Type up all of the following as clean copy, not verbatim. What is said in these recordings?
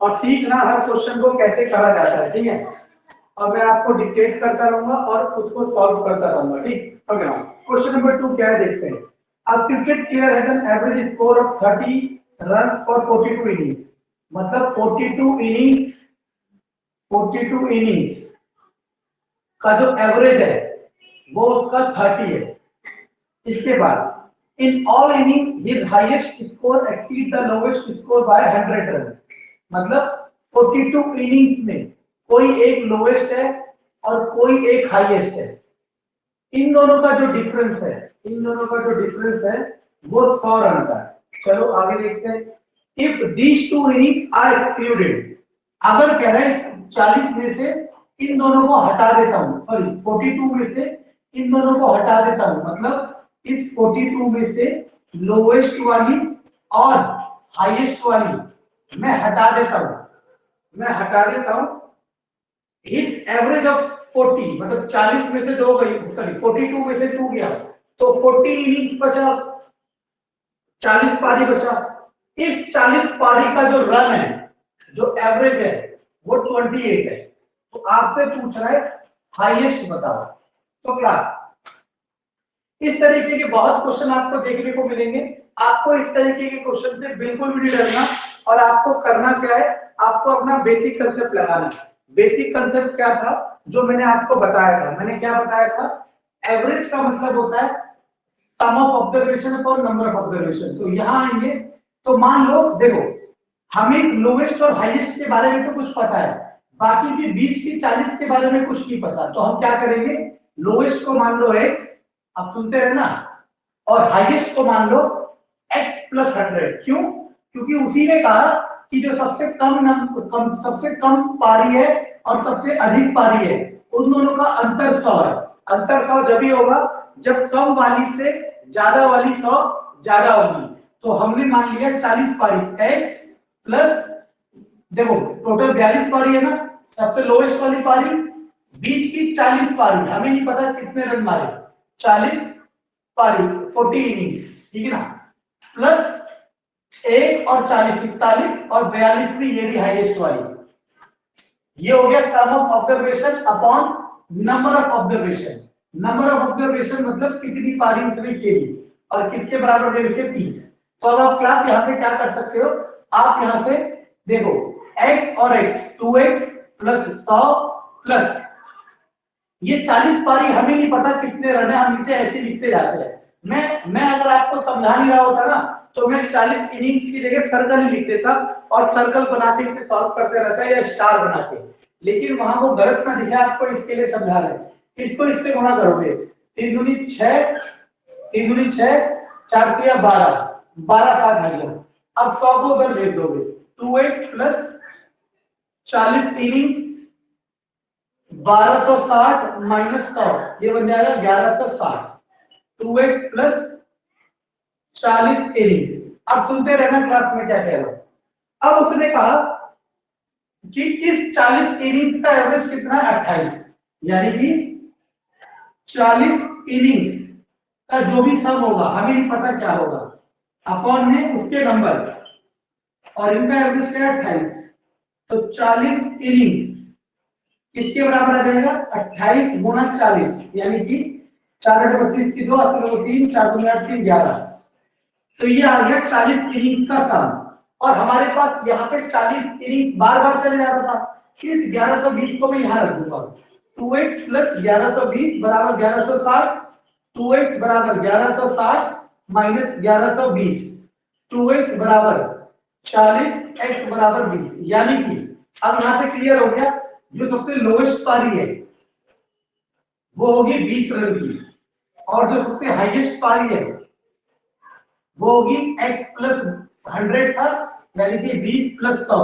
और सीखना हर क्वेश्चन को कैसे करा जाता है, ठीक है। और मैं आपको डिक्टेट करता रहूंगा और उसको सॉल्व करता रहूंगा, ठीक। ओके नाउ क्वेश्चन नंबर 2 क्या है देखते हैं। A cricket player has an average score of 30 run for 42 innings. मतलब 42 इनिंग्स का जो एवरेज है वो उसका 30 है। इसके बाद in all inning his highest score exceed the lowest score bye 100 run. मतलब 42 इनिंग्स में कोई एक लोवेस्ट है और कोई एक हाईएस्ट है। इन दोनों का जो डिफरेंस है, वो 100 रन का है। चलो आगे देखते हैं। If these two innings are excluded, अगर कह रहे हैं 40 में से इन दोनों को हटा देता हूं, सॉरी 42 में से इन दोनों को हटा देता हूं, मतलब इस 42 में से लोवेस्ट वाली और हाईएस्ट वाली मैं हटा देता हूं, हिज एवरेज ऑफ 40, मतलब 40 में से 2 गई, सॉरी 42 में से 2 गया, तो 40 इनिंग्स बचा, 40 पारी बचा। इस 40 पारी का जो रन है, जो एवरेज है वो 28 है। तो आपसे पूछ रहा है हाईएस्ट बताओ। तो क्लास इस तरीके के बहुत क्वेश्चन आपको देखने को मिलेंगे। आपको इस तरीके के क्वेश्चन से बिल्कुल भी नहीं डरना, और आपको करना क्या है, आपको अपना बेसिक कंसेप्ट लगाना है। बेसिक कंसेप्ट क्या था जो मैंने आपको बताया था, मैंने क्या बताया था, एवरेज का मतलब होता है sum of observation upon number of observation. तो यहां आएंगे तो मान लो देखो हमें लोवेस्ट और हाईएस्ट के बारे में तो कुछ पता है, बाकी के बीच की 40 के बारे में कुछ नहीं पता। तो हम क्या करेंगे, लोवेस्ट को मान लो x, आप सुनते रहना, और हाईएस्ट को मान लो x प्लस 100। क्यों? क्योंकि उसी ने कहा कि जो सबसे सबसे कम पारी है और सबसे अधिक पारी है उन दोनों का अंतर 100 है। अंतर 100 जब ही होगा जब कम वाली से ज्यादा वाली 100 ज्यादा होगी। तो हमने मान लिया 40 पारी x प्लस, देखो टोटल 42 पारी है ना, सबसे लोएस्ट वाली पारी, बीच की 40 पारी, हमें नहीं पता कितने रन मारे, 40 पारी 40 इनिंग्स, ठीक है ना, प्लस 1 और 40 41 और 42 में ये भी हाईएस्ट वाली। ये हो गया sum of observation upon number of observation. Number of observation मतलब कितनी पारी उसने खेली, और किसके बराबर दे रखे 30। तो अब आप क्लास यहां से क्या कर सकते हो, आप यहां से देखो x और x 2x प्लस 100 प्लस ये 40 पारी, हमें नहीं पता कितने रन है, हम इसे ऐसे लिखते जाते हैं। मैं अगर आपको समझा नहीं रहा होता ना तो मैं 40 इनिंग्स की जगह सर्कल ही लिख देता और सर्कल बना के इसे सॉल्व करते रहता या स्टार बना के, लेकिन वहां वो गलत ना दिखे आपको, इसके लिए समझा रहे हैं। इसको इससे गुणा करोगे, 3 दूनी 6, 3 दूनी 6, 4 तिया 12, 12 7 आ गया। अब 100 को उधर भेज दोगे, 2x प्लस 40 इनिंग्स 1260 माइनस 100, ये बन जाएगा 1160। 2x plus 40 innings. अब सुनते रहना क्लास में क्या कह रहा हूं। अब उसने कहा कि इस 40 इनिंग्स का एवरेज कितना है 28, यानी कि 40 इनिंग्स का जो भी सम होगा, हमें नहीं पता क्या होगा, अपॉन में उसके नंबर, और इनका एवरेज क्या है 28। तो 40 इनिंग्स किसके बराबर आ जाएगा, 28 गुना 40, यानी कि 4 8 25 की 2 80 3 4 2 8 3 11। तो ये आ गया 40 इनिंग्स का सम। और हमारे पास यहाँ पे 40 इनिंग्स बार बार चले जाता था, इस 1120 को मैं यहाँ रख दूंगा, 2x प्लस 1120 बराबर 1160, 2x बराबर 1160 माइनस 1120, 2x बराबर 40, x बराबर 20, यानी कि अब यहाँ से क्लियर हो गया, जो सबसे लोएस्ट पारी है वो होगी 20 रन की, और जो सबसे हाईएस्ट पारी है वो होगी x प्लस 100 था, यानी कि 20 प्लस 100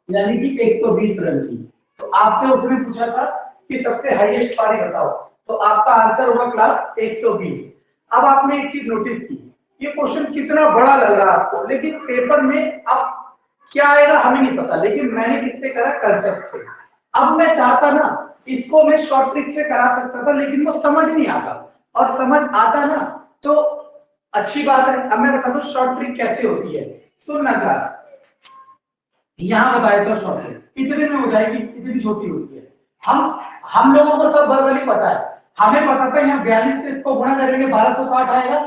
यानी कि 120 रन की। तो आपसे उसने पूछा था कि सबसे हाईएस्ट पारी बताओ, तो आपका आंसर होगा क्लास 120। अब आपने एक चीज नोटिस की, ये क्वेश्चन कितना बड़ा लग रहा है आपको, लेकिन पेपर में अब क्या आएगा हमें नहीं पता, लेकिन मैंने किससे करा, कंसेप्ट से। अब मैं चाहता ना इसको मैं शॉर्ट ट्रिक से करा सकता था, लेकिन वो समझ नहीं आता, और समझ आता ना तो अच्छी बात है। अब मैं बता दूं शॉर्ट ट्रिक कैसे होती है, सुनना क्लास। यहाँ बताया तो शॉर्ट है, कितने में हो जाएगी, कितनी छोटी होती है। हम लोगों को सब वर्बली पता है, हमें पता था यहाँ 42 से इसको गुणा करेंगे 1260 आएगा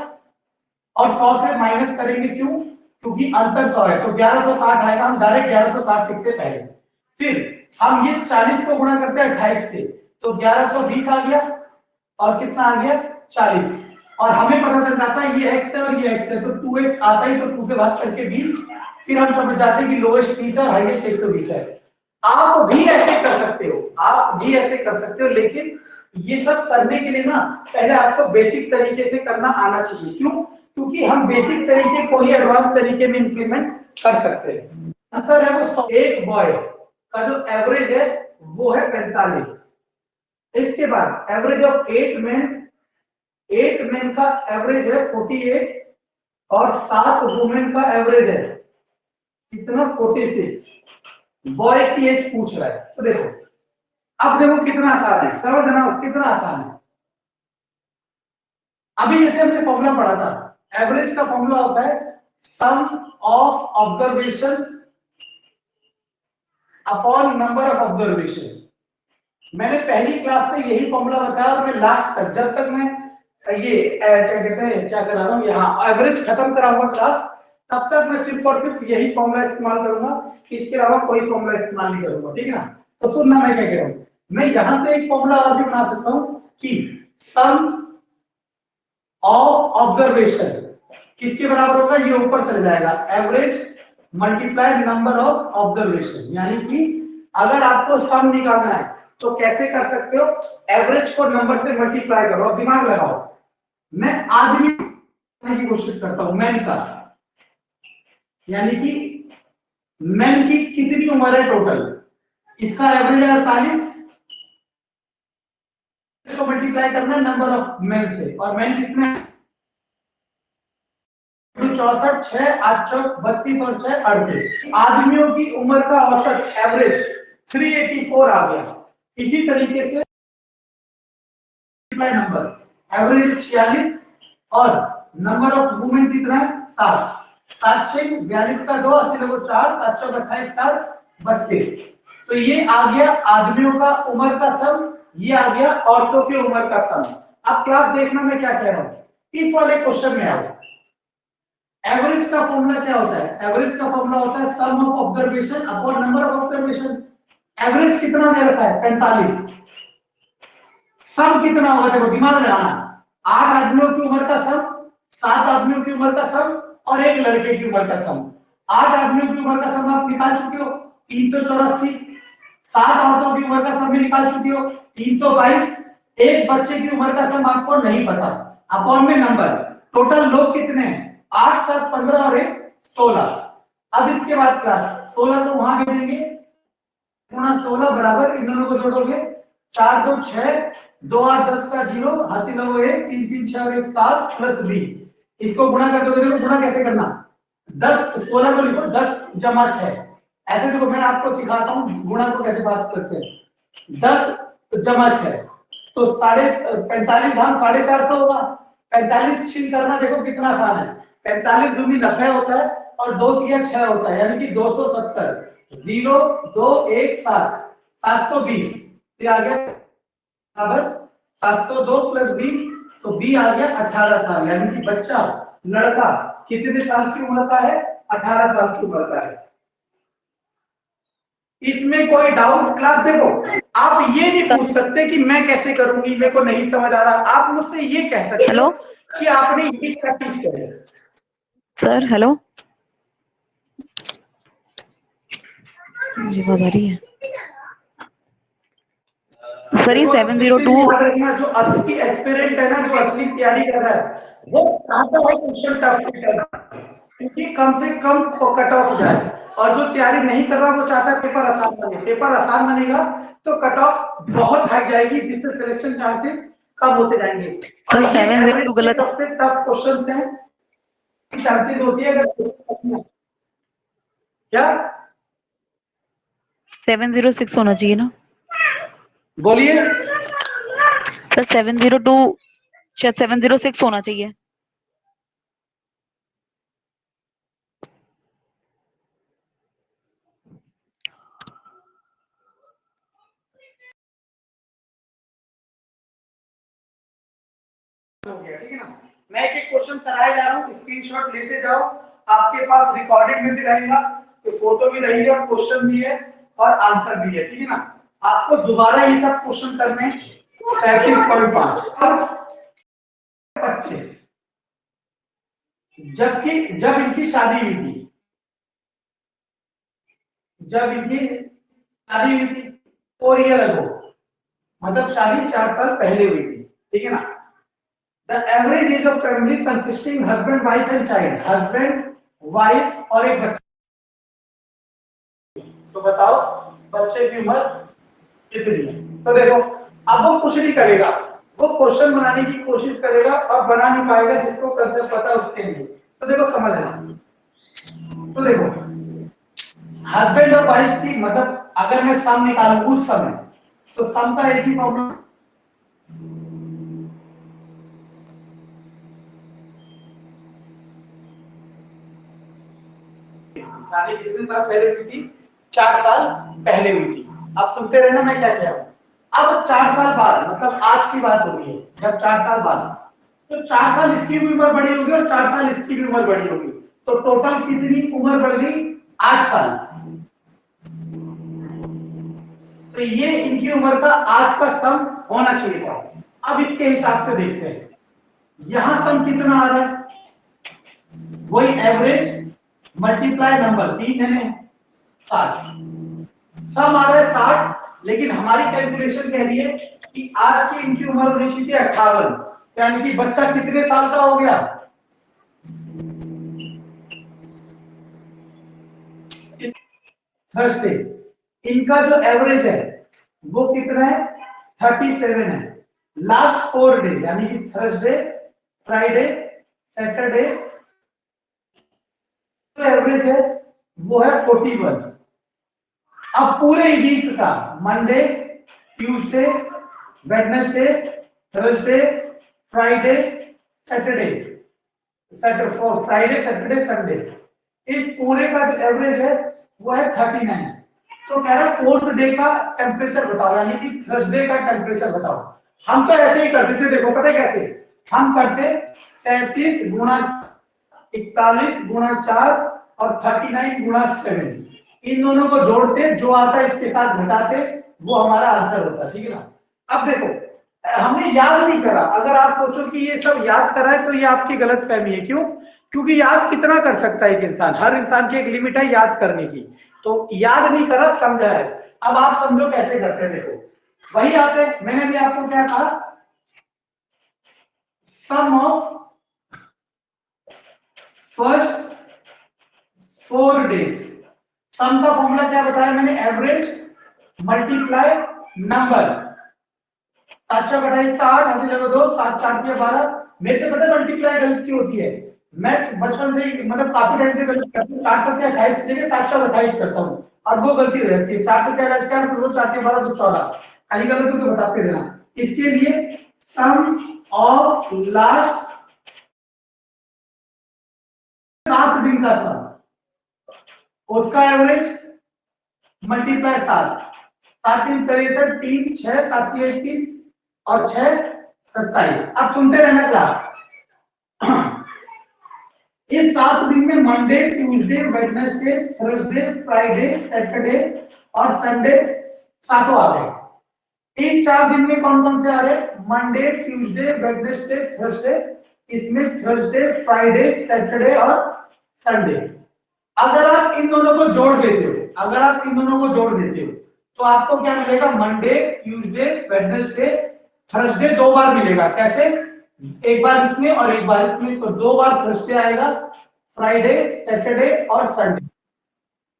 और 100 से माइनस करेंगे, क्यों, क्योंकि अंतर 100 है, तो 1160 आएगा, हम डायरेक्ट 1160 लिखते पहले। फिर हम ये 40 को गुणा करते हैं 28 से, तो 1120 आ गया और कितना आ गया 40, और हमें पता चल जाता है ये x है और ये x है, तो 2x आता ही, तो 2 से भाग करके 20, फिर हम समझ जाते हैं कि लोएस्ट 30 है, हाईएस्ट 120 है। आप भी ऐसे कर सकते हो, आप भी ऐसे कर सकते हो, लेकिन ये सब करने के लिए ना पहले आपको बेसिक तरीके से करना आना चाहिए। क्यों? क्योंकि हम बेसिक तरीके को ही एडवांस तरीके में इंप्लीमेंट कर सकते हैं। आंसर है वो, एक बॉय का जो एवरेज है वो है 45। इसके बाद एवरेज ऑफ 8 मेन का एवरेज है 48 और 7 वुमेन का एवरेज है कितना 46। बॉय की एज पूछ रहा है, तो देखो अब देखो कितना आसान है, समझना कितना आसान है। अभी जैसे हमने फॉर्मूला पढ़ा था, एवरेज का फॉर्मूला होता है sum of observation upon number of observation. मैंने पहली क्लास से यही फॉर्मूला बताया और मैं लास्ट तक, जब तक मैं ये क्या कहते हैं, क्या करा रहा हूँ यहाँ एवरेज खत्म कराऊंगा क्लास, तब तक मैं सिर्फ और सिर्फ यही फॉर्मूला इस्तेमाल करूंगा, इसके अलावा कोई फॉर्मूला इस्तेमाल नहीं करूंगा, ठीक है ना। तो सुनना मैं क्या कह रहा हूँ, मैं यहां से एक फॉर्मूला और भी बना सकता हूँ कि सम ऑफ ऑब्जर्वेशन किसके बराबर होगा, ये ऊपर चले जाएगा, average multiply number of observation. यानी कि अगर आपको सम निकालना है तो कैसे कर सकते हो, एवरेज को नंबर से मल्टीप्लाई करो, अब दिमाग लगाओ। मैं आदमी की कोशिश करता हूं, मैन का, यानी कि मैन की कितनी उम्र है टोटल, इसका एवरेज है 48, इसको मल्टीप्लाई करना है नंबर ऑफ मैन से, और मैन कितने 64, 6 8 चौक 32 और 6 38। आदमियों की उम्र का औसत एवरेज 384 आ गया। इसी तरीके से नंबर एवरेज 46 और नंबर ऑफ वुमेन कितना है 7, 7 6 42 का 2 80 लगो 4 7 चौक 28 4 32। तो ये आ गया आदमियों का उम्र का सम, ये आ गया औरतों की उम्र का सम। अब क्लास देखना मैं क्या कह रहा हूं, इस वाले क्वेश्चन में आओ। एवरेज का फॉर्मूला क्या होता है, एवरेज का फॉर्मूला होता है sum of observation upon number of observation. Average कितना दे रखा है 45, सम कितना होगा, देखो दिमाग लगाना, 8 आदमियों की उम्र का सम, 7 आदमियों की उम्र का सम और एक लड़के की उम्र का सम। 8 आदमियों की उम्र का सम आप निकाल चुके हो 384, 7 औरतों की उम्र का सम भी निकाल चुके हो 322, एक बच्चे की उम्र का सम आपको नहीं पता, अपॉन में नंबर, टोटल लोग कितने हैं 8 7 15 और 1 16। अब इसके बाद क्लास 16 को वहां भेजेंगे, गुणा 16 बराबर इन दोनों को जोड़ोगे 4 2 6 2 8 10 का 0 हासिल लगो 1 3 3 6 और 1 7 प्लस 20। इसको गुणा कर दोगे, देखो गुणा कैसे करना, 10 16 को लिखो 10 जमा 6, ऐसे देखो मैं आपको सिखाता हूँ गुणा को कैसे बात करते हैं। 10 जमा 6 तो 45 धाम 450 होगा, 45 छीन करना देखो कितना आसान है, 45 दूनी 90 होता है और 2 तिया 6 होता है, यानी कि 270 0 2 1 7 720, ये आ गया बराबर 702 प्लस 20, तो 20 आ गया 18 साल, यानी कि बच्चा लड़का कितने साल की उम्र का है 18 साल की उम्र का है। इसमें कोई डाउट क्लास, देखो आप ये नहीं पूछ सकते कि मैं कैसे करूंगी, मेरे को नहीं समझ आ रहा, आप मुझसे ये कह सकते हो कि आपने ये क्या टीच करे। सर हेलो, मुझे आवाज आ रही है सर, ये 702 जो असली एस्पिरेंट है ना, जो असली तैयारी कर रहा है वो चाहता है क्वेश्चन टफ करना, क्योंकि कम से कम कट ऑफ हो जाए, और जो तैयारी नहीं कर रहा वो चाहता है पेपर आसान बने, पेपर आसान बनेगा तो कट ऑफ बहुत हाई जाएगी, जिससे सिलेक्शन चांसेस कम होते जाएंगे। और ये एवरेज के सबसे टफ क्वेश्चंस हैं, चांसेस होती है अगर क्या 706 होना चाहिए ना, बोलिए सर 702 शायद 706 होना चाहिए। हो गया, ठीक है ना। मैं एक एक क्वेश्चन कराए जा रहा हूँ, स्क्रीनशॉट लेते जाओ, आपके पास रिकॉर्डेड में भी रहेगा, तो फोटो भी रहेगा, क्वेश्चन भी है और आंसर भी है, ठीक है ना। आपको दोबारा ये सब क्वेश्चन करने 37.5 और 25, जबकि जब इनकी शादी हुई थी, जब इनकी शादी हुई थी 4 ईयर अगो, मतलब शादी 4 साल पहले हुई थी, ठीक है ना। The average age of family consisting husband wife and child, husband wife और एक बच्चा, तो बताओ बच्चे की उम्र कितनी है। तो देखो अब वो कुछ नहीं करेगा, वो क्वेश्चन बनाने की कोशिश करेगा और बना नहीं पाएगा, जिसको कंसेप्ट पता उसके लिए। तो देखो समझना, तो देखो हस्बैंड और वाइफ की, मतलब अगर मैं सम निकालूं उस समय, तो सम का एक ही फॉर्मूला, शादी कितने साल पहले हुई थी, 4 साल पहले हुई थी। अब सुनते रहना मैं क्या कह रहा हूं। अब 4 साल बाद, मतलब आज की बात हो रही है, जब 4 साल बाद, तो 4 साल इसकी भी उम्र बड़ी होगी और 4 साल इसकी भी उम्र बड़ी होगी, तो टोटल कितनी उम्र बढ़ गई, 8 साल। तो ये इनकी उम्र का आज का सम होना चाहिए था। अब इसके हिसाब से देखते हैं, यहां सम कितना आ रहा है, वही एवरेज मल्टीप्लाई नंबर, 3 है 60, सम आ रहा है 60, लेकिन हमारी कैलकुलेशन कह रही है कि आज की इनकी उम्र होनी चाहिए 58, यानी कि बच्चा कितने साल का हो गया, थर्सडे इनका जो एवरेज है वो कितना है, 37 है। लास्ट 4 डे यानी कि थर्सडे, फ्राइडे, सैटरडे, जो एवरेज है वो है 41। अब पूरे वीक का Monday, Tuesday, Wednesday, Thursday, Friday, Saturday, Friday, Saturday, Sunday, इस पूरे का जो एवरेज है वो है 39। तो कह रहा फोर्थ डे का टेम्परेचर बताओ, यानी कि थर्सडे का टेम्परेचर बताओ। हम तो ऐसे ही करते थे, देखो पता है कैसे हम करते, 37 गुणा 41 गुणा 4 और 39 गुणा 7, इन दोनों को जोड़ते, जो आता है इसके साथ घटाते, वो हमारा आंसर होता है, ठीक है ना। अब देखो हमने याद नहीं करा, अगर आप सोचो कि ये सब याद करा है तो ये आपकी गलत फहमी है। क्यों? क्योंकि याद कितना कर सकता है एक इंसान, हर इंसान की एक लिमिट है याद करने की, तो याद नहीं करा, समझा है। अब आप समझो कैसे करते हैं, देखो वही आते, मैंने भी आपको क्या कहा, सम ऑफ फर्स्ट 4 डेज, सम का फॉर्मूला क्या बताया मैंने, एवरेज मल्टीप्लाई नंबर, 7 चौक 28 का 8, हंसी लगा 2, 7 4 के 12। मेरे से पता है मल्टीप्लाई गलत क्यों होती है, मैं बचपन से मतलब काफी टाइम से गलती करता हूँ, 4 7 28 से लेके 7 चौक 28 करता हूँ और वो गलती रहती है, 4 7 28 का फिर वो 4 के 12 तो 14, खाली गलत हो तो बताते रहना। इसके लिए सम ऑफ लास्ट 7 दिन का सम, उसका एवरेज मल्टीप्लाई 7, 7 3 63, 3 6 7 21 और 6 27। अब सुनते रहना क्लास। इस 7 दिन में Monday, Tuesday, Wednesday, Thursday, Friday, Saturday और संडे सातों आ गए। इन 4 दिन में कौन कौन से आ रहे, मंडे, ट्यूसडे, वेडनेसडे, थर्सडे, इसमें थर्सडे, फ्राइडे, सैटरडे और संडे। अगर आप इन दोनों को जोड़ देते हो, अगर आप इन दोनों को जोड़ देते हो तो आपको क्या मिलेगा, मंडे, ट्यूसडे, वेडनेसडे, थर्सडे 2 बार मिलेगा। कैसे, एक बार इसमें और एक बार इसमें, तो 2 बार थर्सडे आएगा, फ्राइडे, सैटरडे और संडे।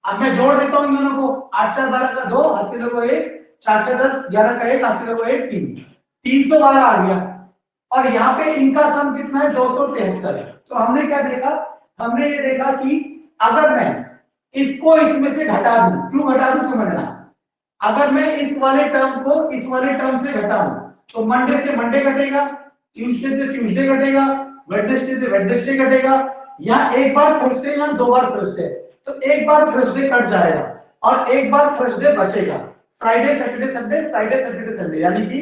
अब मैं जोड़ देता हूं इन दोनों को, 8 4 12 का 2, 80 लोगों 1, 4 6 10 11 का 1, 80 लोगों 1, 3, 300 बार आ गया। और यहाँ पे इनका सम कितना है, 273 है। तो हमने क्या देखा, हमने ये देखा कि अगर मैं इसको इसमें से घटा दूं, क्यों घटा दूं समझना, अगर मैं इस वाले टर्म को इस वाले टर्म से घटाऊं तो मंडे से मंडे घटेगा, ट्यूसडे से ट्यूसडे घटेगा, वेडनेसडे से वेडनेसडे घटेगा, यहाँ एक बार थर्सडे, यहाँ 2 बार थर्सडे, तो एक बार थर्सडे कट जाएगा और एक बार थर्सडे बचेगा, Friday Saturday Sunday, Friday Saturday Sunday, यानी कि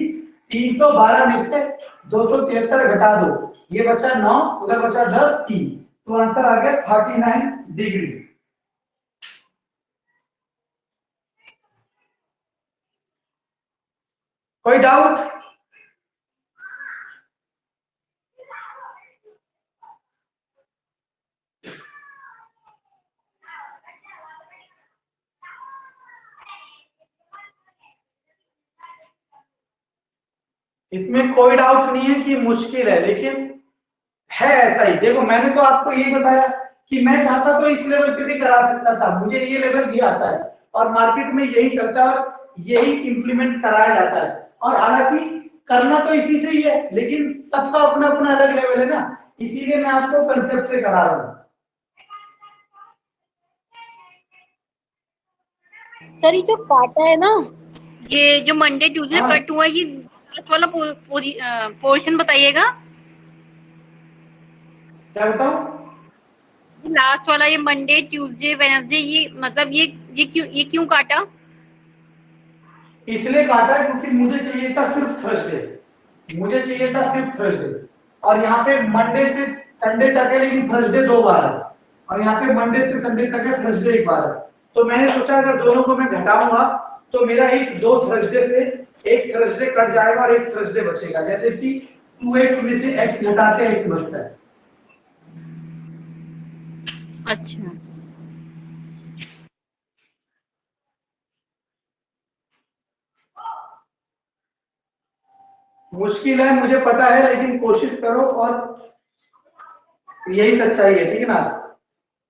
312 में से 273 घटा दो, ये बचा 9, उधर बचा 10, 3, तो आंसर आ गया 39 डिग्री। कोई डाउट? इसमें कोई डाउट नहीं है कि मुश्किल है, लेकिन है ऐसा ही। देखो मैंने तो आपको यही बताया कि मैं चाहता तो इस लेवल पे भी करा सकता था, मुझे ये लेवल भी आता है और मार्केट में यही चलता है और यही इंप्लीमेंट कराया जाता है। और हालांकि करना तो इसी से ही है, लेकिन सबका अपना अपना अलग लेवल है ना, इसीलिए मैं आपको कंसेप्ट से करा रहा हूँ। सर ये जो काटा है ना, ये जो मंडे ट्यूसडे हाँ। कट हुआ, ये लास्ट वाला पोर्शन बताइएगा। क्या बताऊं? लास्ट वाला ये मंडे ट्यूसडे वेडनेसडे, ये मतलब ये क्यों काटा? इसलिए काटा क्योंकि मुझे चाहिए था सिर्फ थर्सडे, मुझे चाहिए था सिर्फ थर्सडे, और यहाँ पे मंडे से संडे तक है, लेकिन थर्सडे 2 बार है, और यहाँ पे मंडे से संडे तक है, थर्सडे 1 बार है। तो मैंने सोचा अगर दोनों को मैं घटाऊंगा तो मेरा इस 2 थर्सडे से एक थर्सडे कट जाएगा और एक थर्सडे बचेगा, जैसे कि 2x में से x घटाते x बचता है। अच्छा, मुश्किल है मुझे पता है, लेकिन कोशिश करो और यही सच्चाई है, ठीक है ना।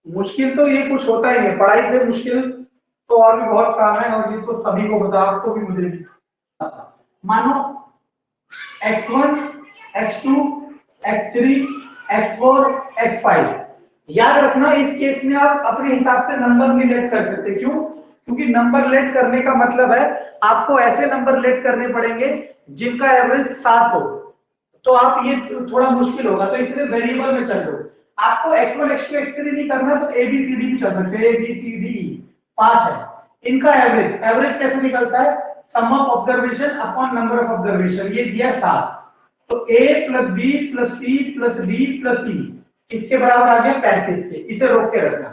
मुश्किल तो ये कुछ होता ही है, पढ़ाई से मुश्किल तो और भी बहुत काम है, और ये तो सभी को पता, आपको भी मुझे भी। मानो x1, x2, x3, x4, x5, याद रखना इस केस में आप अपने हिसाब से नंबर नहीं लेट कर सकते। क्यों? क्योंकि नंबर लेट करने का मतलब है आपको ऐसे नंबर लेट करने पड़ेंगे जिनका एवरेज 7 हो, तो आप ये थोड़ा मुश्किल होगा, तो इसलिए वेरिएबल में चल लो। आपको x1, x2, x3 नहीं करना तो a b c d भी चल सकते हैं, a b c d e 5 है इनका एवरेज। एवरेज कैसे निकलता है? Sum of observation upon number of observation, ये दिया 7, तो a plus b plus c plus d plus e इसके बराबर आ गया 35 के, इसे रोक के रखना।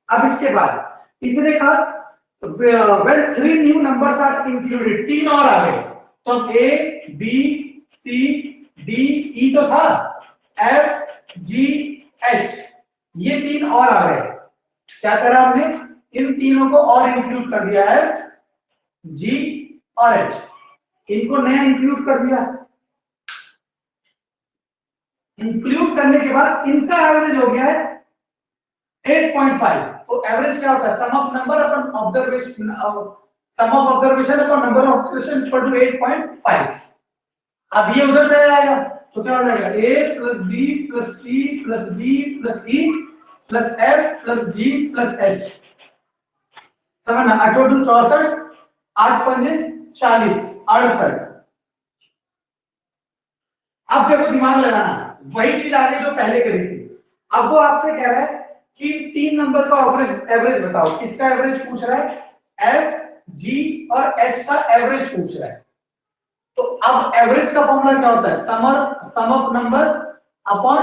अब इसके बाद इसने कहा when 3 new numbers are included, 3 और आ गए, तो अब a b c d e तो था, f g h ये 3 और आ गए। क्या करा हमने? इन तीनों को और इंक्लूड कर दिया, f g और h, इनको नया इंक्लूड कर दिया। इंक्लूड करने के बाद इनका एवरेज हो गया है 8.5। तो एवरेज क्या होता है? Sum of number upon observation, sum of observation upon number of observation equal to 8.5। अब ये उधर चला जाएगा तो क्या हो जाएगा? a plus b plus c plus d plus e plus f plus g plus h। समझना, 8 2 64, 8 पंजे 40, 68। अब देखो दिमाग लगाना, वही चीज आगे जो पहले करी थी। अब वो आपसे कह रहा है कि 3 नंबर का एवरेज बताओ, किसका एवरेज पूछ रहा है? f g और h का एवरेज पूछ रहा है। तो अब एवरेज का फॉर्मूला क्या होता है? Sum of number upon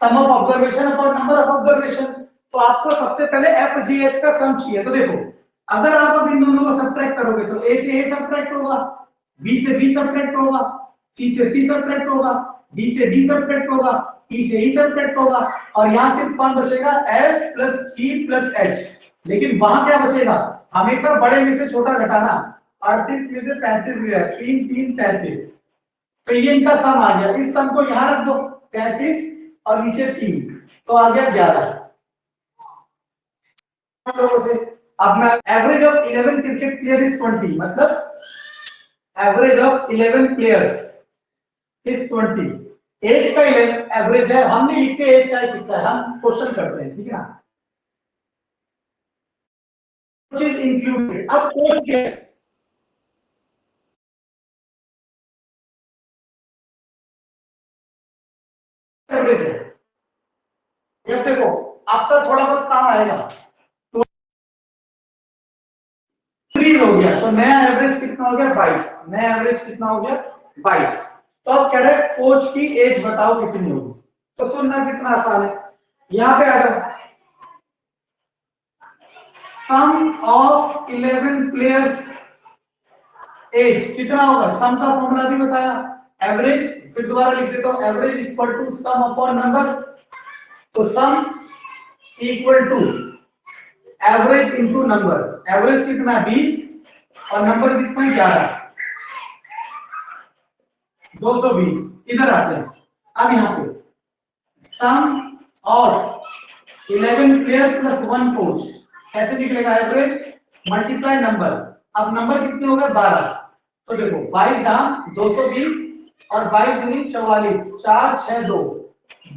sum of observation upon number of observation. तो आपको सबसे पहले एफ जी एच का सम चाहिए। तो देखो अगर आप अब इन दोनों को सब्ट्रैक्ट करोगे तो ए से ए सब्ट्रैक्ट होगा, बी से बी सब्ट्रैक्ट होगा, सी से सी सब्ट्रैक्ट होगा, डी से डी सब्ट्रैक्ट होगा, ई से ई सब्ट्रैक्ट होगा, और यहां सिर्फ कौन बचेगा? एफ प्लस जी प्लस एच। लेकिन वहां क्या बचेगा? हमेशा बड़े में से छोटा घटाना। 38 में से 35 गया, 3 3 33, तो ये इनका सम आ गया। इस सम को यहां रख दो, 33 और नीचे 3, तो आ गया 11। अब मैं average of 11 cricket player is 20, मतलब average of 11 players is 20। Age का एवरेज है, हम नहीं लिखते एज का किसका है, हम क्वेश्चन करते हैं, ठीक है ना। चीज इंक्लूडेड। अब कोर्स क्या है? एवरेज है, ये देखो आपका थोड़ा बहुत काम आएगा। 3 इंक्रीज हो गया, तो नया एवरेज कितना हो गया 22, नया एवरेज कितना हो गया 22। तो अब कह रहे कोच की एज बताओ कितनी होगी, तो सुनना कितना आसान है, यहां पे आ जाओ, सम ऑफ 11 प्लेयर्स एज कितना होगा, सम का फॉर्मूला भी बताया, एवरेज, फिर दोबारा लिख देता हूं, average equal to sum upon number, तो sum equal to average into number, average कितना है 20 और नंबर कितना है 11, 220। इधर आते हैं, अब यहाँ पे सम ऑफ 11 प्लेयर प्लस 1 कोच कैसे निकलेगा, एवरेज मल्टीप्लाई नंबर, अब नंबर कितने हो गए 12, तो देखो 22 दाम 220 और 22 दूनी 44, 4 6 2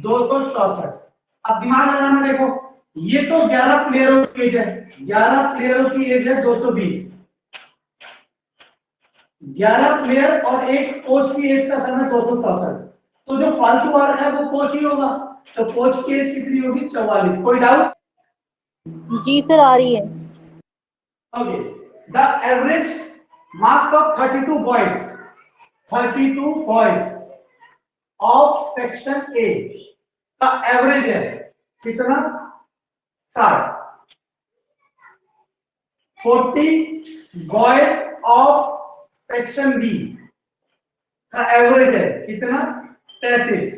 264। अब दिमाग लगाना, देखो ये तो 11 प्लेयरों की एज है, 11 प्लेयरों की एज है 220, 11 प्लेयर और एक कोच की एज का सम है 264, तो जो फालतू आ रहा है वो कोच ही होगा, तो कोच की एज कितनी होगी 44। कोई डाउट? जी सर आ रही है। Okay, the average marks of 32 boys of section A का एवरेज है कितना 60, 40 बॉयज ऑफ सेक्शन बी का एवरेज है कितना 33।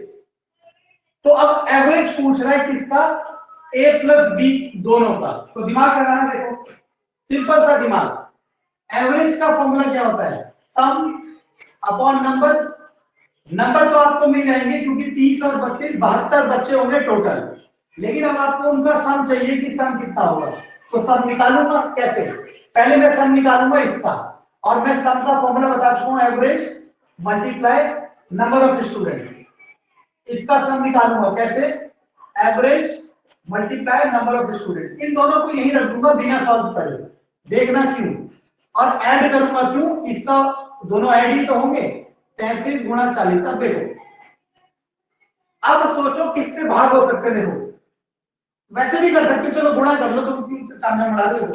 तो अब एवरेज पूछ रहा है किसका, ए प्लस बी दोनों का, तो दिमाग लगाना, देखो सिंपल सा दिमाग, एवरेज का फॉर्मूला क्या होता है, सम अपॉन नंबर, नंबर तो आपको मिल जाएंगे क्योंकि 30 और 32 72 बच्चे होंगे टोटल, लेकिन अब आपको उनका सम चाहिए कि सम कितना होगा, तो सम निकालूंगा कैसे, पहले मैं सम निकालूंगा इसका, और मैं सम का फॉर्मूला बता चुका हूं, average multiply number of student, इसका सम निकालूंगा कैसे, average multiply number of student, इन दोनों को यही रख दूंगा बिना सॉल्व करे, देखना क्यों, और ऐड करूंगा क्यों, इसका दोनों ऐड ही तो होंगे, 33 गुणा 40। अब देखो, अब सोचो किससे भाग हो सकते हैं, देखो वैसे भी कर सकते हो, चलो गुणा कर लो तो 3 से 4 में बढ़ा दो,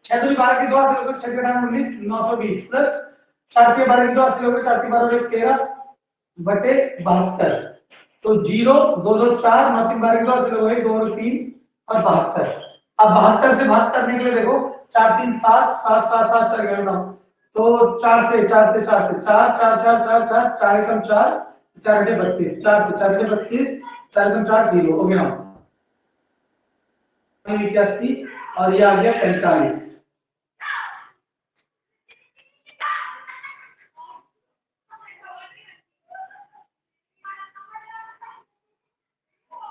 6 दूनी 12 की 2 से लोगे 6 के 19 920 प्लस 4 के 12 की 2 से लोगे 4 के 12 13 बटे 72, तो 0 2 2 4 9 3 12 की 2 से लोगे 2 और 3 और 72। अब 72 से 72 निकले, देखो 4 3 7 7 7 7 4 गया 9, तो 4 से 4 से 4 से 4 4 4 4 4 4 एकम 4 4 अटे 32, 4 से 4 अटे 32 4 एकम 4 0 हो गया 81 और ये आ गया 45।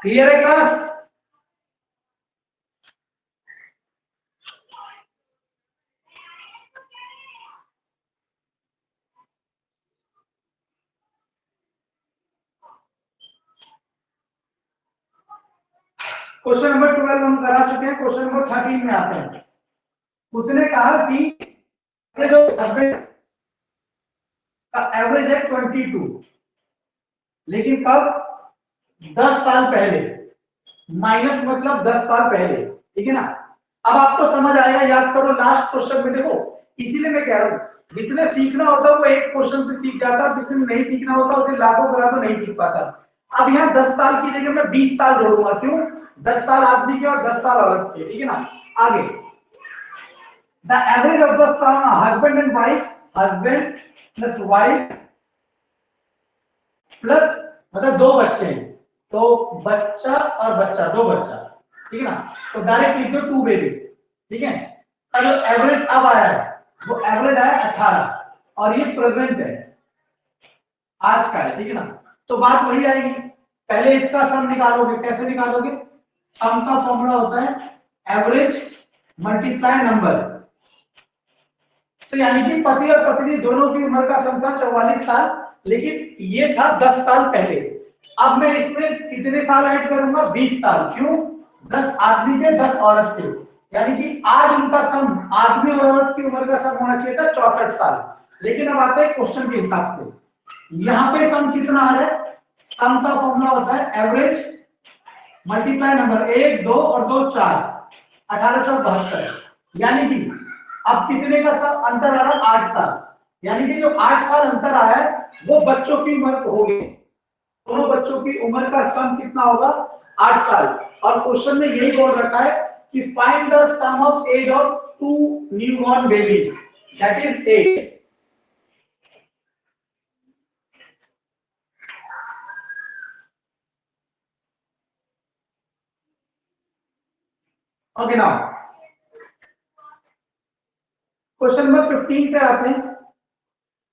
क्लियर है क्लास? क्वेश्चन नंबर 12 हम करा चुके हैं, क्वेश्चन नंबर 13 में आते हैं। उसने कहा कि जो का एवरेज है 22, लेकिन कब 10 साल पहले, माइनस मतलब 10 साल पहले, ठीक है ना। अब आपको समझ आएगा, याद करो लास्ट क्वेश्चन में, देखो इसीलिए मैं कह रहा हूं जिसने सीखना होता है वो एक क्वेश्चन से सीख जाता, जिसने नहीं सीखना होता उसे लाखों करा तो नहीं सीख पाता। अब यहाँ 10 साल की जगह मैं 20 साल जोड़ूंगा, क्यों, 10 साल आदमी के और 10 साल औरत के, ठीक है ना। आगे, the average of the husband and wife, husband plus wife plus मतलब 2 बच्चे हैं, तो बच्चा और बच्चा, 2 बच्चा, ठीक है ना, तो डायरेक्ट लिख दो 2 बेबी, ठीक है। अब एवरेज अब आया है, वो एवरेज आया 18 और ये प्रेजेंट है, आज का है, ठीक है ना। तो बात वही आएगी, पहले इसका सम निकालोगे, कैसे निकालोगे, सम का फॉर्मूला होता है एवरेज मल्टीप्लाई नंबर, तो यानी कि पति और पत्नी दोनों की उम्र का सम था 44 साल, लेकिन ये था 10 साल पहले। अब मैं इसमें कितने साल ऐड करूंगा, 20 साल, क्यों, 10 आदमी के 10 औरत के, यानी कि आज उनका सम, आदमी और औरत की उम्र का सम होना चाहिए था 64 साल। लेकिन अब आते हैं क्वेश्चन के हिसाब से, यहाँ पे सम कितना आ रहा है, सम का फॉर्मूला होता है एवरेज मल्टीप्लाई नंबर, 1 2 और 2 4, 18 4 72, यानी कि अब कितने का सब अंतर आ रहा? 8 साल। यानी कि जो 8 साल अंतर आया है वो बच्चों की उम्र हो गई। दोनों बच्चों की उम्र का सम कितना होगा? 8 साल। और क्वेश्चन में यही बोल रखा है कि find the sum of age of 2 newborn babies, that is 8। Okay now question number 15 पे आते हैं।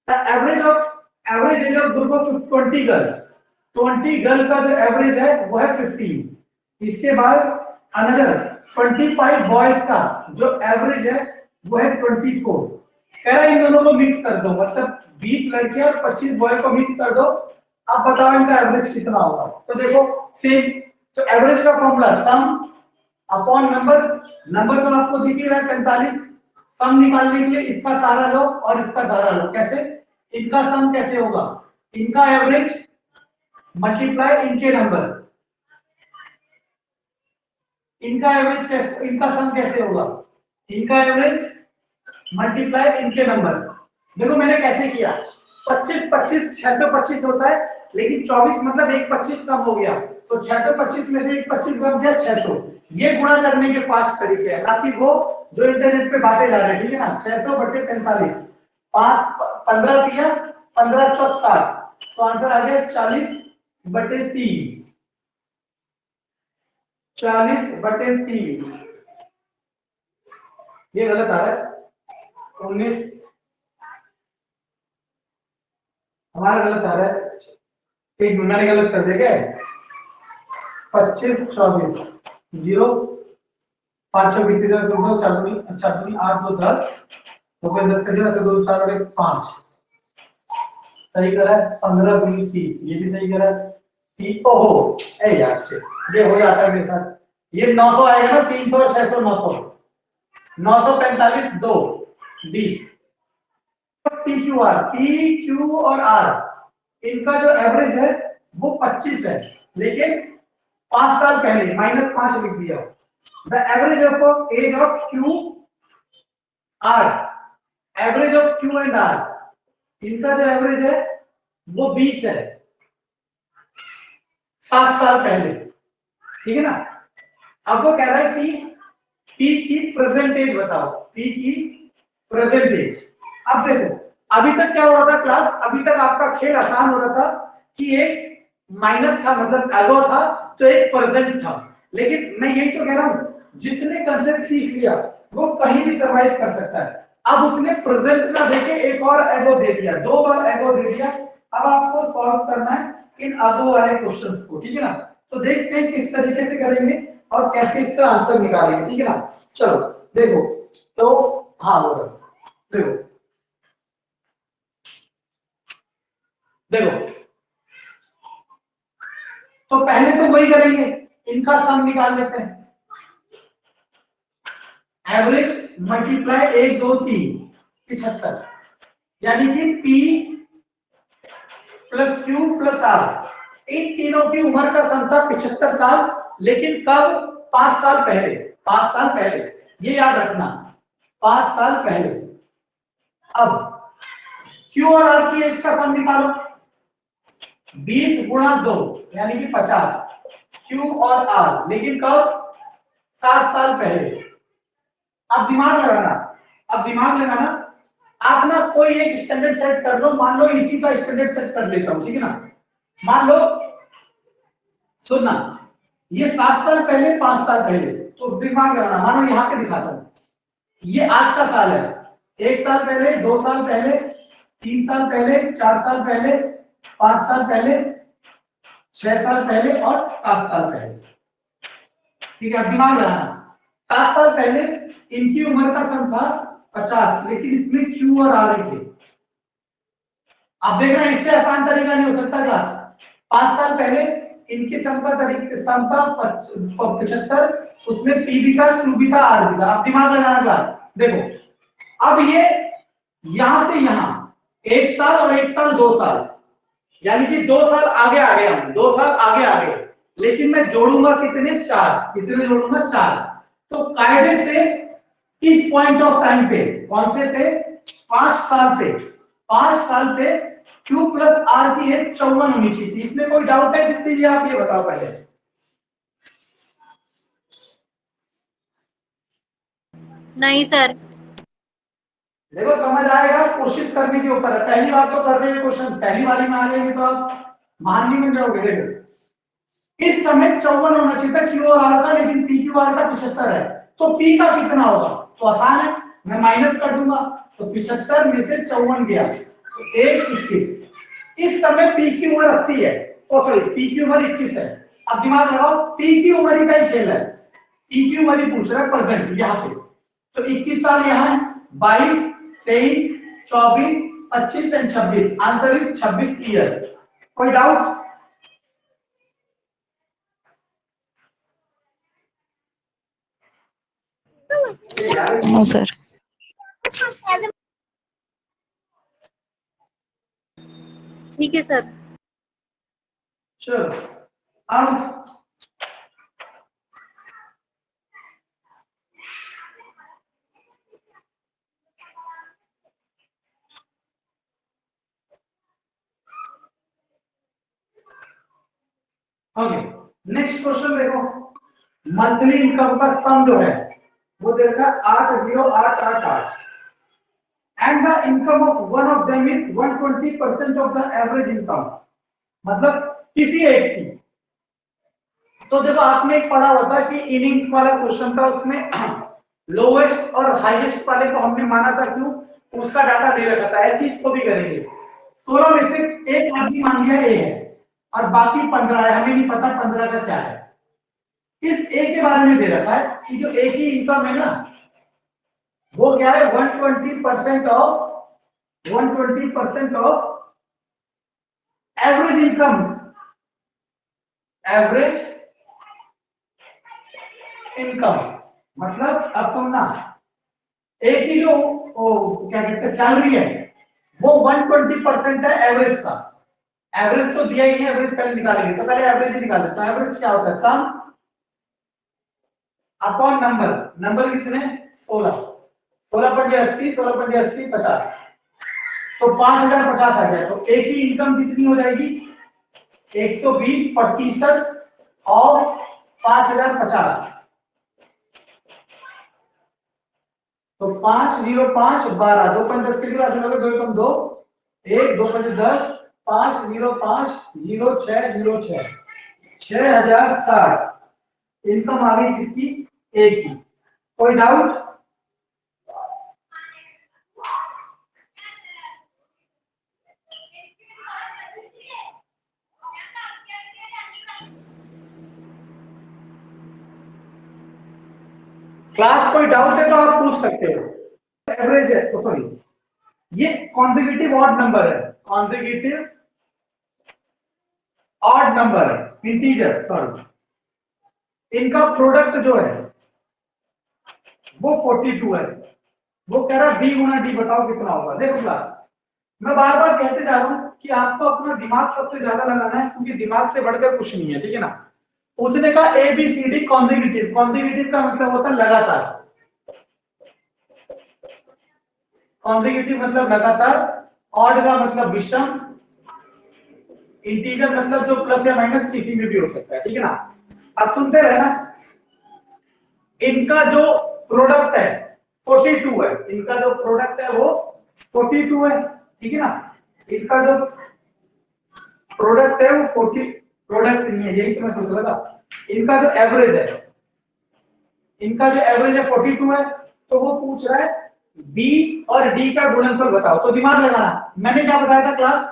The average age of group of 20 girl, 20 girl का जो एवरेज है वो है 15। इसके बाद अनदर 25 बॉयज का जो एवरेज है वो है 24। कह रहा है इन दोनों को मिक्स कर दो, मतलब 20 लड़के और 25 बॉय को मिक्स कर दो। अब बताओ इनका एवरेज कितना होगा? तो देखो सेम, तो एवरेज का फॉर्मूला सम अपॉन नंबर, नंबर तो आपको दिख ही रहा है 45। सम निकालने के लिए इसका सारा लो और इसका सारा लो। कैसे? इनका सम कैसे होगा? इनका एवरेज मल्टीप्लाई इनके नंबर, इनका एवरेज कैसे, इनका सम कैसे होगा? इनका एवरेज मल्टीप्लाई इनके नंबर। देखो मैंने कैसे किया, 25 25 625 होता है, लेकिन 24 मतलब एक 25 कम हो गया, तो 625 में से एक 25 बच गया 600। ये गुणा करने के फास्ट तरीके हैं, ताकि वो जो इंटरनेट पे बांटे जा रहे हैं, ठीक है ना। 600 बटे 45, 5 15 दिया 15 चौक 60, तो आंसर आ गया 40 बटे 3, 40 बटे 3। ये गलत आ रहा है, 19 हमारा गलत आ रहा है, एक मैंने गलत कर दिया क्या? 25 24 0 5 24 इधर 2 4 दूनी, अच्छा दूनी 8 2 10, तो फिर 10 का दिया तो 2 4 और 5 सही करा है। 15 दूनी 30, ये भी सही करा है। 30 ओहो ए यार से ये हो जाता है मेरे साथ, ये 900 आएगा ना, 300 और 600 900, 945 2 20। P Q R, P Q और आर इनका जो एवरेज है वो 25 है, लेकिन 5 साल पहले -5 लिख दिया। The average of age of Q R, average of Q and R, इनका जो एवरेज है वो 20 है 7 साल पहले, ठीक है ना। अब वो कह रहा है कि पी की प्रेजेंट एज बताओ, पी की प्रेजेंट एज। अब देखो अभी तक क्या हो रहा था क्लास, अभी तक आपका खेल आसान हो रहा था कि एक माइनस था मतलब एगो था तो एक प्रेजेंट था, लेकिन मैं यही तो कह रहा हूं जिसने कंसेप्ट सीख लिया वो कहीं भी सरवाइव कर सकता है। अब उसने प्रेजेंट ना देके एक और एगो दे दिया, 2 बार एगो दे दिया। अब आपको सॉल्व करना है इन एगो वाले क्वेश्चंस को, ठीक है ना। तो देखते हैं किस तरीके से करेंगे और कैसे इसका आंसर निकालेंगे, ठीक है ना। चलो देखो, तो हाँ हो रहा, देखो देखो तो पहले तो वही करेंगे, इनका सम निकाल लेते हैं। एवरेज मल्टीप्लाई 1 2 3 75, यानी कि P plus Q plus R, इन तीनों की उम्र का सम था 75 साल, लेकिन कब? 5 साल पहले, 5 साल पहले, ये याद रखना 5 साल पहले। अब Q और R की एज का सम निकालो, 20 गुणा 2 यानी कि 50, Q और R, लेकिन कब? 7 साल पहले। अब दिमाग लगाना, अब दिमाग लगाना, आप ना कोई एक स्टैंडर्ड सेट कर लो, मान लो इसी का स्टैंडर्ड सेट कर लेता हूं, ठीक है ना। मान लो, सुनना, ये 7 साल पहले 5 साल पहले, तो दिमाग लगाना, मानो यहाँ पे दिखाता हूं, ये आज का साल है, 1 साल पहले 2 साल पहले 3 साल पहले 4 साल पहले 5 साल पहले 6 साल पहले और 7 साल पहले, ठीक है। अब दिमाग लगाना, 7 साल पहले इनकी उम्र का सम था 50, लेकिन इसमें Q और R थे। अब देखना इससे आसान तरीका नहीं हो सकता क्लास। 5 साल पहले इनके सम का सम था 75, उसमें P भी था Q भी था R भी था। अब दिमाग लगाना क्लास, देखो अब ये यहां से यहां 1 साल और 1 साल 2 साल, यानी कि 2 साल आगे आ गया, 2 साल आगे आ गए, लेकिन मैं जोड़ूंगा कितने? 4, कितने जोड़ूंगा? 4। तो कायदे से इस पॉइंट ऑफ टाइम पे, कौन से पे, 5 साल पे, 5 साल पे Q प्लस R की है 54 होनी चाहिए थी। इसमें कोई डाउट है कितनी जी, आप ये बताओ पहले। नहीं सर। देखो समझ आएगा, कोशिश करने के ऊपर है। पहली बार तो कर रहे हैं क्वेश्चन, पहली बारी में आ जाएंगे तो आप महान नहीं बन जाओगे। देखो इस समय 54 होना चाहिए था Q और R का, लेकिन PQR का 75 है, तो P का कितना होगा? तो आसान है, मैं माइनस कर दूंगा, तो 75 में से 54 गया तो 1 21। इस समय P की उम्र 80 है, ओ सॉरी P की उम्र 21 है। अब दिमाग लगाओ, P की उम्र का ही खेल है, P की उम्र ही पूछ रहा है प्रेजेंट यहाँ पे। तो 21 साल यहाँ है, 22 23 24 25 एंड 26, आंसर इज 26 ईयर। कोई डाउट? No sir. ठीक है सर। चलो अब ओके, नेक्स्ट क्वेश्चन देखो। मंथली इनकम का सम जो है वो दे रखा है 80888 and the income of one of them is 120% of the average income, मतलब किसी एक की। तो देखो आपने एक पढ़ा हुआ था कि इनिंग्स वाला क्वेश्चन था, उसमें लोवेस्ट और हाईएस्ट वाले को हमने माना था, क्यों? उसका डाटा दे रखा था। ऐसी इसको भी करेंगे। 16 में से एक आदमी मान लिया ए है और बाकी 15 है, हमें नहीं पता 15 का क्या है। इस ए के बारे में दे रखा है कि जो ए की इनकम है ना, वो क्या है, 120% of average income, average income. मतलब अब सुनना, ए की जो क्या कहते हैं सैलरी है वो 120% है एवरेज का। एवरेज तो दिया ही नहीं, एवरेज पहले निकालेंगे, तो पहले एवरेज ही निकालें। तो एवरेज क्या होता है, सम अपॉन नंबर। नंबर कितने, 16, 16 पंजे 80, 16 पंजे 80 50, तो 5050 आ गया। तो ए की इनकम कितनी हो जाएगी, 120% ऑफ 5050। तो 505 12, 2 5 10 के लिए राजू लगे, 2 एकम 2 1, 2 5 10, 505 06 06, 6060 इनकम आ गई किसकी, एक की। कोई डाउट? क्लास कोई डाउट है तो आप पूछ सकते हो। एवरेज है तो सॉरी, ये कॉन्जिक्यूटिव ऑड नंबर है, कॉन्जिक्यूटिव ऑड नंबर है, इंटीजर सॉरी। इनका प्रोडक्ट जो है वो 42 है। वो कह रहा है बी गुना डी, बताओ कितना होगा। देखो क्लास, मैं बार बार कहते जा रहा हूं कि आपको अपना दिमाग सबसे ज्यादा लगाना है, क्योंकि दिमाग से बढ़कर कुछ नहीं है, ठीक है ना। पूछने का A B C D consecutive, consecutive का मतलब होता है लगातार, कॉन्जिक्यूटिव मतलब लगातार, ऑड का मतलब विषम, इंटीजर मतलब जो प्लस या माइनस किसी में भी हो सकता है, ठीक है ना। अब सुनते रहे ना, इनका जो प्रोडक्ट है 42 है, इनका जो प्रोडक्ट है वो 42 है, ठीक है ना। इनका जो प्रोडक्ट है वो 40, प्रोडक्ट नहीं है, यही तो मैं सोच रहा था। इनका जो एवरेज है, इनका जो एवरेज है 42 है, तो वो पूछ रहा है बी और डी का गुणनफल बताओ। तो दिमाग लगाना, मैंने क्या बताया था क्लास,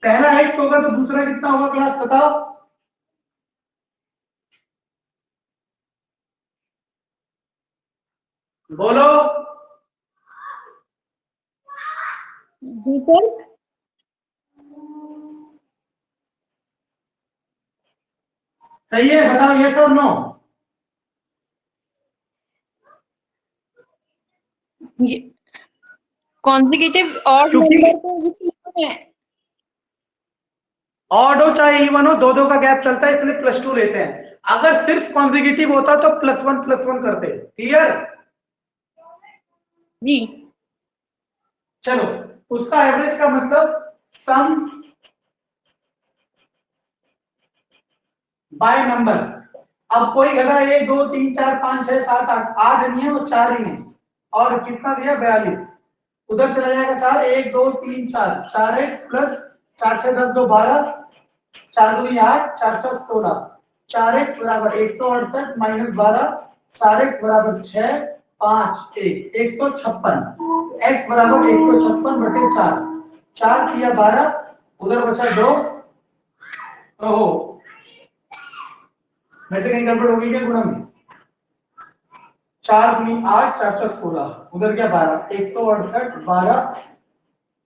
पहला x होगा तो दूसरा कितना होगा, क्लास बताओ। बोलो। जी सर। सही है, बताओ ये सब नो। कॉन्जिक्यूटिव ऑड क्योंकि नंबर तो इसी में है। ऑड हो चाहे इवन हो, दो दो का गैप चलता है, इसलिए +2 लेते हैं। अगर सिर्फ कॉन्जिक्यूटिव होता तो +1 +1 करते। क्लियर? जी चलो, उसका एवरेज का मतलब सम बाय नंबर। अब कोई घटा 1 2 3 4 5 6 7 8 8 नहीं है, वो 4 ही है। और कितना दिया 42, उधर चला जाएगा 4 1 2 3 4 4x प्लस 4 6 10 2 12 4 2 8 4 4 16 4x बराबर 168 माइनस 12 4x बराबर 6 5 1 156 x बराबर 156 बटे 4 4 किया 12 उधर बचा 2। ओहो, वैसे कहीं गड़बड़ होगी क्या गुणा में? 4 दूनी 8 4 4 16 उधर क्या 12 168 12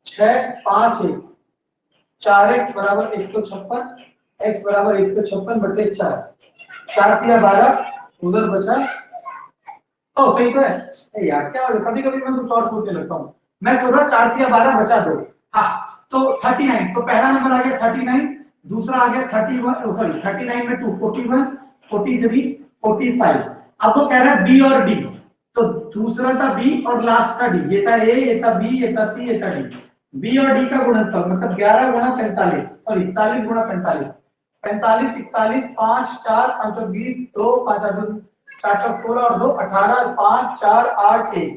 6 5 1 4x बराबर 156 x बराबर 156 बटे 4 4 किया 12 उधर बचा। ओ सही तो है। ए यार क्या हो गया, कभी कभी मैं कुछ और सोचने लगता हूँ। मैं सोच रहा 4 किया 12 बचा 2। हाँ तो 39, तो पहला नंबर आ गया 39, दूसरा आ गया 31, सॉरी 39 में 2 41 43 45। अब वो कह रहा है बी और डी, तो दूसरा था बी और लास्ट था डी। ये था ए, ये था बी, ये था सी, ये था डी। बी और डी का गुणनफल मतलब 11 गुणा 45, सॉरी 41 गुणा 45, 45 41 5 4 5 20 2 5 8 4 4 16 और 2 18 5 4 8 1